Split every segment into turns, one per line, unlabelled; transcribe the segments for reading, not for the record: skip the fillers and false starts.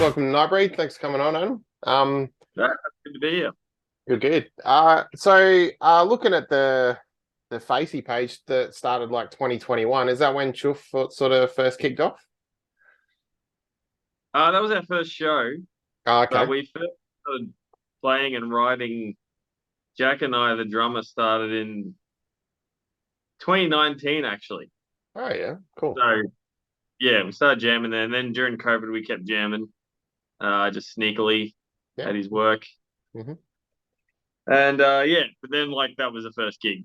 Welcome to Nightbreed. Thanks for coming on, Adam.
No, good to be here.
Good, good. Looking at the Facey page that started like 2021, is that when Choof sort of first kicked off?
That was our first show,
Oh,
but
okay.
we first started playing and writing. Jack and I, the drummer, started in 2019, actually.
Oh, yeah, cool.
So yeah, we started jamming there, and then during COVID, we kept jamming, just sneakily
Yeah.
at his work,
Hmm.
and yeah. But then like that was the first gig.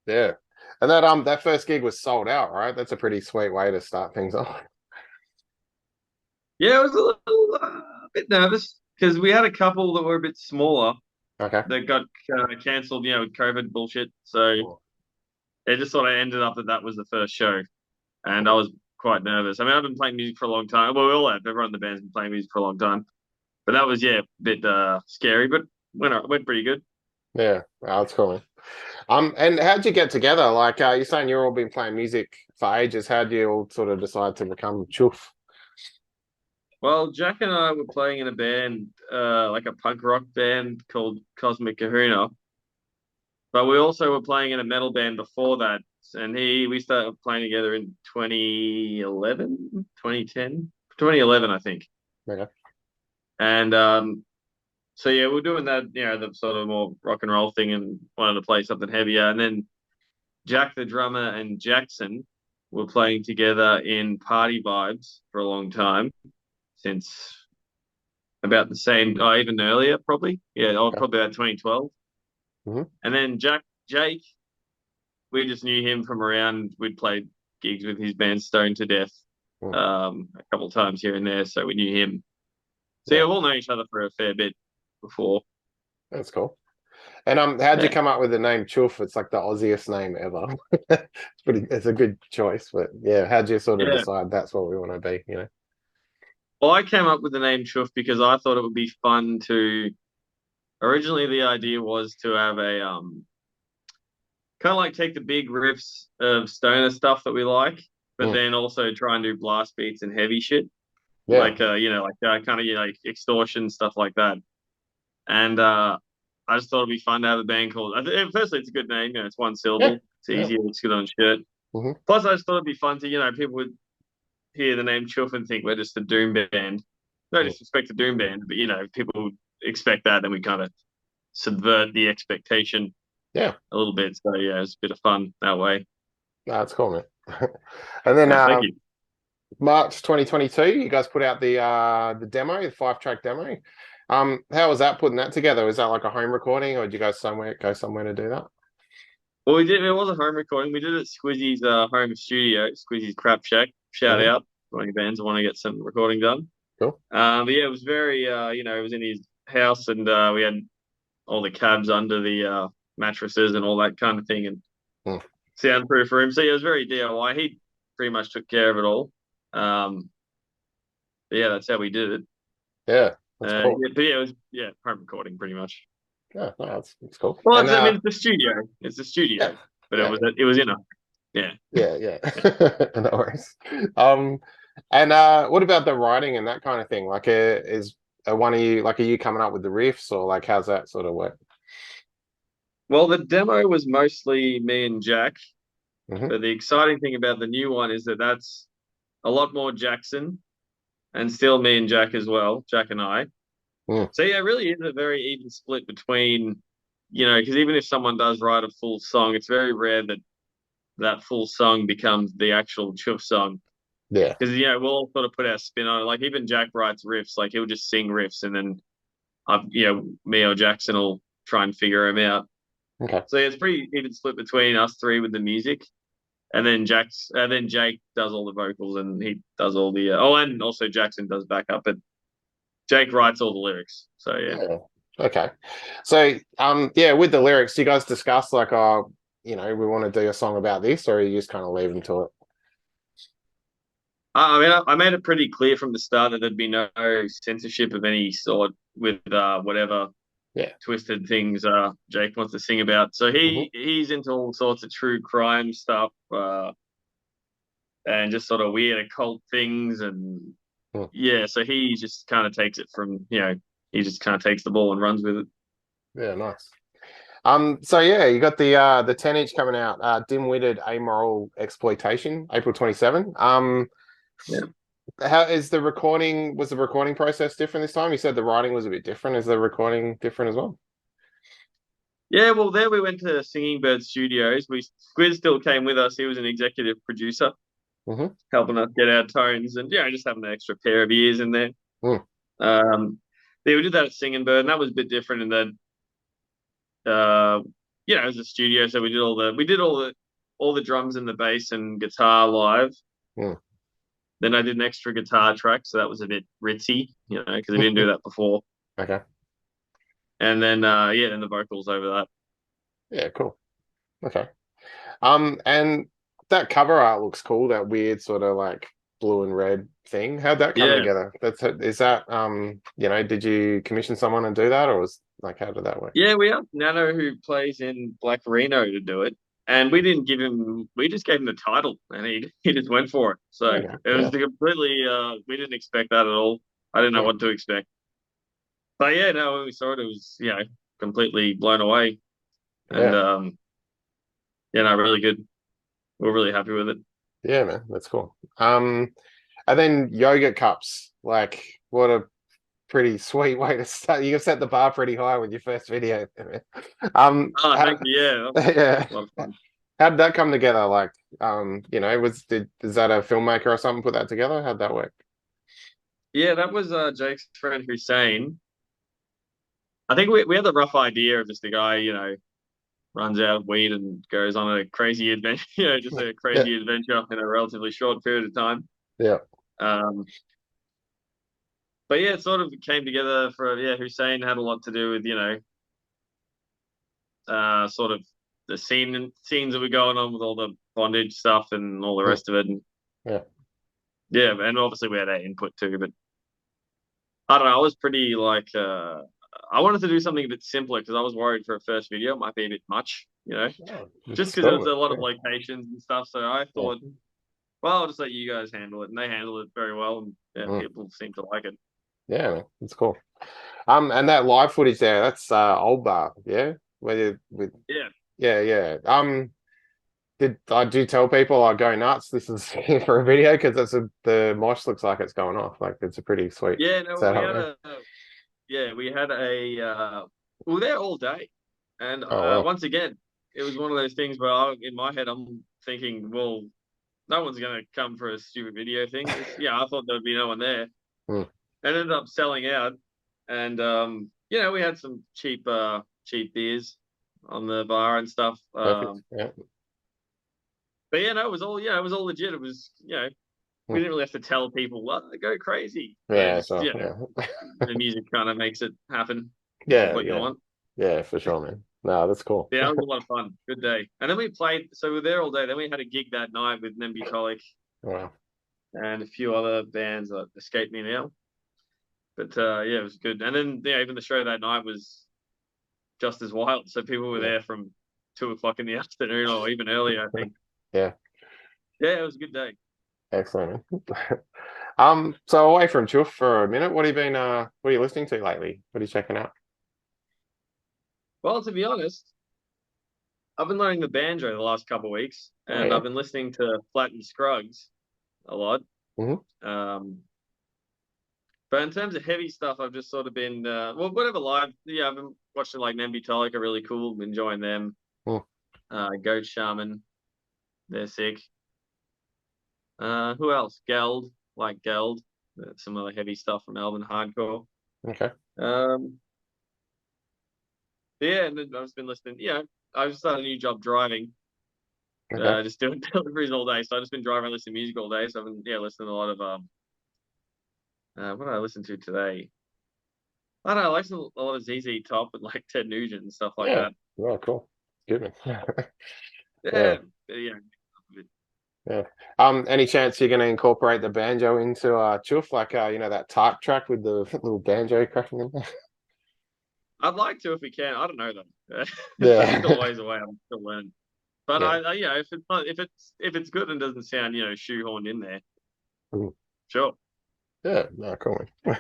Yeah. And that first gig was sold out, right? That's a pretty sweet way to start things off.
Yeah, I was a little bit nervous because we had a couple that were a bit smaller
Okay.
that got cancelled, with COVID bullshit. So
Cool.
it just sort of ended up that that was the first show. And I
Cool.
was quite nervous. I mean, I've been playing music for a long time. Well, we all have. Everyone in the band's been playing music for a long time. But that was, yeah, a bit scary, but went pretty good.
Yeah, oh, that's cool. And how'd you get together? Like, you're saying you've all been playing music for ages. How'd you all sort of decide to become Choof?
Well, Jack and I were playing in a band, like a punk rock band called Cosmic Kahuna. But we also were playing in a metal band before that. And we started playing together in 2011, 2010, 2011, I think.
Okay.
And so yeah, we're doing that, the sort of more rock and roll thing and wanted to play something heavier. And then Jack the drummer and Jackson were playing together in Party Vibes for a long time, since about the same, even earlier probably. Yeah,
Okay.
probably about 2012.
Hmm.
And then Jake, we just knew him from around. We'd played gigs with his band Stone to Death, a couple of times here and there, so we knew him. So yeah,
Yeah,
we've all known each other for a fair bit before.
that's cool. And how'd you
Yeah.
come up with the name Choof? It's like the Aussiest name ever. It's a good choice, but yeah, how'd you sort of
Yeah.
decide that's what we want to be?
Well, I came up with the name Choof because I thought it would be fun to. Originally, the idea was to have a kind of like take the big riffs of stoner stuff that we like, but
Mm,
then also try and do blast beats and heavy shit,
yeah,
kind of like extortion stuff like that. And I just thought it'd be fun to have a band called. Firstly, it's a good name. It's one
yeah,
syllable. It's
yeah.
easy. It looks good on shirt.
Hmm.
Plus, I just thought it'd be fun to people would hear the name Chuff and think we're just a doom band. No disrespect to doom band, but people would expect that, then we kind of subvert the expectation
Yeah,
a little bit. So yeah, it's a bit of fun that way.
no, that's cool, man. And then
Yeah, thank you.
March 2022, you guys put out the demo, the 5-track demo. How was that putting that together? Was that like a home recording, or did you guys go somewhere to do that?
Well, we did. It was a home recording. We did it at Squizzy's home studio, Squizzy's Crap Shack. Shout
Hmm.
out to any bands that want to get some recording done.
Cool.
But yeah, it was very, it was in his house, and we had all the cabs under the mattresses and all that kind of thing, and
Mm,
soundproof room. So yeah, it was very DIY. He pretty much took care of it all. Um, but yeah, that's how we did it.
yeah, that's cool.
Yeah, but yeah, it was home recording pretty much.
Yeah, no, that's cool.
Well,
And
I mean, it's the studio. It's the
yeah,
studio, but
yeah,
it was in a yeah.
yeah. No worries. And what about the writing and that kind of thing? Like, is one of you like, are you coming up with the riffs, or like, how's that sort of work?
Well, the demo was mostly me and Jack,
Hmm.
but the exciting thing about the new one is that that's a lot more Jackson and still me and Jack as well, Jack and I.
Mm,
So yeah, it really is a very even split between, because even if someone does write a full song, it's very rare that that full song becomes the actual Chuff song.
yeah.
Because we'll all sort of put our spin on it. Like even Jack writes riffs, like he'll just sing riffs, and then me or Jackson will try and figure them out.
Okay.
So yeah, it's pretty even split between us three with the music, and then Jake does all the vocals, and he does all the and also Jackson does backup, but Jake writes all the lyrics. So yeah.
Yeah. Okay. So, yeah, with the lyrics, do you guys discuss like, we want to do a song about this, or you just kind of leave them to it?
I mean, I made it pretty clear from the start that there'd be no censorship of any sort with whatever
Yeah.
twisted things Jake wants to sing about. So
Hmm.
he's into all sorts of true crime stuff and just sort of weird occult things and
Mm.
yeah, so he just kind of takes it from, he just kind of takes the ball and runs with it.
Yeah, nice. So yeah, you got the 10 inch coming out, dim-witted amoral exploitation, April 27.
Yeah.
How is the recording? Was the recording process different this time? You said the writing was a bit different. Is the recording different as well?
Yeah, well, there we went to Singing Bird Studios. Squiz still came with us. He was an executive producer,
Mm-hmm.
helping us get our tones and just having an extra pair of ears in there.
Mm.
Um, yeah, we did that at Singing Bird, and that was a bit different in that, uh, it was a studio, so we did all the drums and the bass and guitar live.
Mm.
Then I did an extra guitar track, so that was a bit ritzy, because I didn't do that before.
Okay.
And then, then the vocals over that.
Yeah, cool. Okay. And that cover art looks cool, that weird sort of like blue and red thing. How'd that come
Yeah,
together? Is that did you commission someone to do that, or was like how did that work?
yeah, we asked Nano, who plays in Black Reno, to do it, and we just gave him the title, and he just went for it. So
Okay.
it was
Yeah.
completely, we didn't expect that at all. I didn't know
Yeah.
what to expect, but yeah, no, when we saw it, it was completely blown away, and
Yeah.
no, really good. We're really happy with it.
Yeah, man. That's cool. And then yogurt cups. Like, what a pretty sweet way to start. You set the bar pretty high with your first video.
Oh,
How,
thank you. Yeah, that
yeah.
was a lot of fun.
How did that come together? Like, is that a filmmaker or something put that together? How'd that work?
Yeah, that was Jake's friend Hussein. I think we had the rough idea of just a guy, runs out of weed and goes on a crazy adventure, just a
Yeah,
crazy adventure in a relatively short period of time.
yeah,
Um, but yeah, it sort of came together for, Hussein had a lot to do with, sort of the scenes that were going on with all the bondage stuff and all the
mm,
rest of it. And
yeah,
yeah, and obviously we had our input too, but I don't know, I was pretty like, I wanted to do something a bit simpler because I was worried for a first video it might be a bit much,
oh,
just
it's
because it was
cool.
a lot of
Yeah,
locations and stuff. So I
yeah,
thought, well, I'll just let you guys handle it, and they handled it very well, and yeah,
mm,
people seem to like it.
yeah, man, it's cool. And that live footage there, that's old bar, yeah, where with
Yeah,
yeah, yeah. Did I do tell people I go nuts? This is for a video because the mosh looks like it's going off. Like it's a pretty sweet
yeah. No,
setup, man.
we had we were there all day, and
Oh well.
once again, it was one of those things where in my head I'm thinking, well, no one's gonna come for a stupid video thing. I thought there'd be no one there.
Mm,
It ended up selling out, and we had some cheap beers on the bar and stuff.
perfect. Yeah.
But yeah, no, it was all legit. It was, we
Mm,
didn't really have to tell people, well, go crazy.
yeah.
Just,
So yeah.
the music kind of makes it happen of
Yeah.
what you
Yeah.
want.
Yeah. For sure, man. No, that's cool.
Yeah, it was a lot of fun. Good day. And then we played, so we were there all day. Then we had a gig that night with Nembi Tolik
Wow.
and a few other bands that escaped me now. But it was good. And then even the show that night was just as wild. So people were
Yeah.
there from 2 o'clock in the afternoon or even earlier, I think.
Yeah.
Yeah, it was a good day.
Excellent. So away from Choof for a minute, what are you listening to lately? What are you checking out?
Well, to be honest, I've been learning the banjo the last couple of weeks,
Oh
and
yeah.
I've been listening to Flat and Scruggs a lot.
Hmm.
Um, but in terms of heavy stuff, I've just sort of been whatever live. Yeah, I've been watching like Nambi Tolik are really cool, enjoying them.
Mm,
Goat Shaman, they're sick. Who else? Geld, some other heavy stuff from Melbourne hardcore.
okay.
Um, yeah, and then I've just been listening. Yeah, I just started a new job driving.
Okay.
Just doing deliveries all day. So I've just been driving and listening to music all day. So I've been listening to a lot of what did I listen to today? I don't know, I listen to a lot of ZZ Top and like Ted Nugent and stuff like
Yeah.
that.
Oh, cool. Good man. Yeah.
Yeah, yeah.
Yeah. Any chance you're going to incorporate the banjo into Choof, like that type track with the little banjo cracking in there?
I'd like to if we can. I don't know though. It's still a
Yeah.
ways away. I'm still learning. But
Yeah.
if it's not, if it's good and doesn't sound shoehorned in there,
Mm.
sure.
Yeah, no, cool. Man.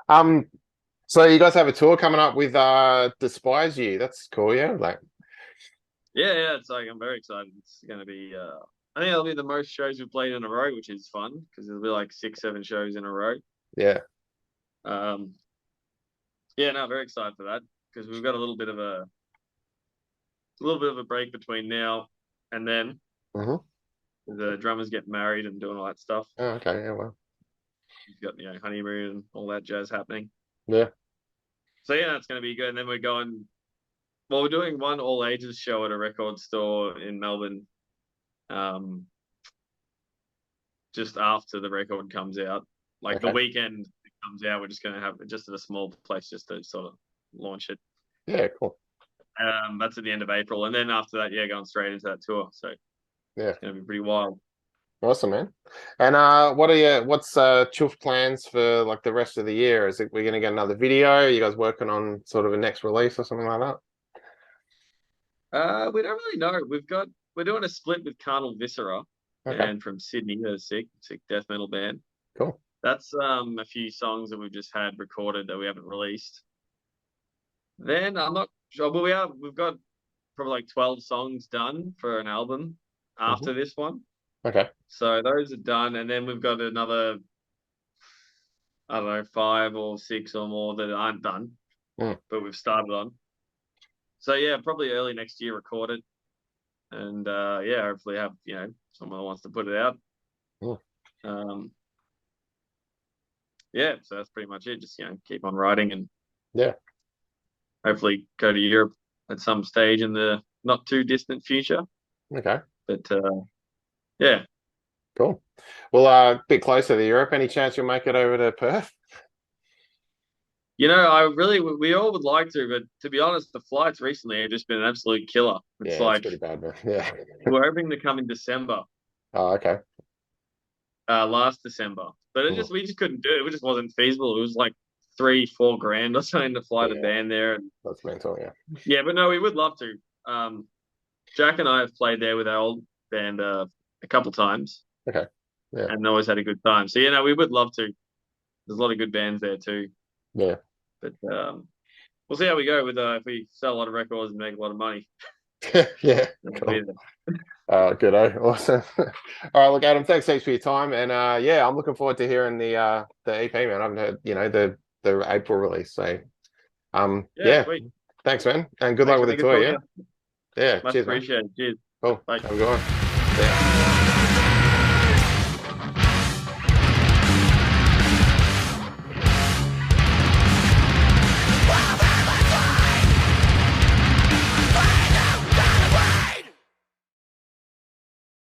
Um, so you guys have a tour coming up with Despise You. That's cool, yeah. Like,
Yeah, it's like I'm very excited. It's gonna be I think it'll be the most shows we've played in a row, which is fun because it'll be like 6, 7 shows in a row.
yeah,
Um, yeah, no, very excited for that because we've got a little bit of a break between now and then.
mm-hmm.
The drummers get married and doing all that stuff.
Oh, okay, yeah, well,
You've got honeymoon and all that jazz happening.
yeah,
So yeah, that's gonna be good. And then we're going. Well, we're doing one all ages show at a record store in Melbourne. Um, just after the record comes out, like the
okay,
weekend it comes out, we're just gonna have it just at a small place just to sort of launch it.
yeah, cool,
That's at the end of April, and then after that, yeah, going straight into that tour. So
yeah,
it's gonna be pretty wild.
awesome, man. And what's Choof plans for like the rest of the year? Is it we're gonna get another video? Are you guys working on sort of a next release or something like that?
We don't really know. We're doing a split with Carnal Viscera,
Okay,
and from Sydney, a sick death metal band.
cool.
That's a few songs that we've just had recorded that we haven't released. Then I'm not sure, but we've got probably like 12 songs done for an album
Hmm.
after this one.
Okay,
So those are done, and then we've got another, I don't know, 5 or 6 or more that aren't done,
mm,
but we've started on. So yeah, probably early next year record it, and yeah, hopefully have someone who wants to put it out.
mm,
Um, yeah, so that's pretty much it. Just keep on writing and
yeah,
hopefully go to Europe at some stage in the not too distant future.
okay,
But yeah,
cool. Well, a bit closer to Europe. Any chance you'll make it over to Perth?
I really we all would like to, but to be honest, the flights recently have just been an absolute killer. It's
Yeah, it's
like
pretty bad, man. Yeah.
we're hoping to come in December,
Oh, okay.
last December, but
Mm,
we just couldn't do it. It just wasn't feasible. It was like 3, 4 grand or something to fly the
yeah,
band there. And
that's mental. Yeah.
yeah, but no, we would love to. Jack and I have played there with our old band a couple times
Okay. Yeah.
and always had a good time. So we would love to. There's a lot of good bands there too.
Yeah.
But we'll see how we go with if we sell a lot of records and make a lot of money.
Yeah.
Then we'll
Cool.
be there.
Good. Awesome. All right. Look, Adam, thanks heaps for your time. And yeah, I'm looking forward to hearing the EP, man. I haven't heard, the April release. So
Yeah,
yeah.
sweet.
Thanks, man. And good luck
Thanks
with
for
the
me. Good
tour,
talking
yeah?
to you.
Yeah.
Much
Cheers, man.
appreciated. Cheers.
Cool.
Bye.
Have a good one. See ya.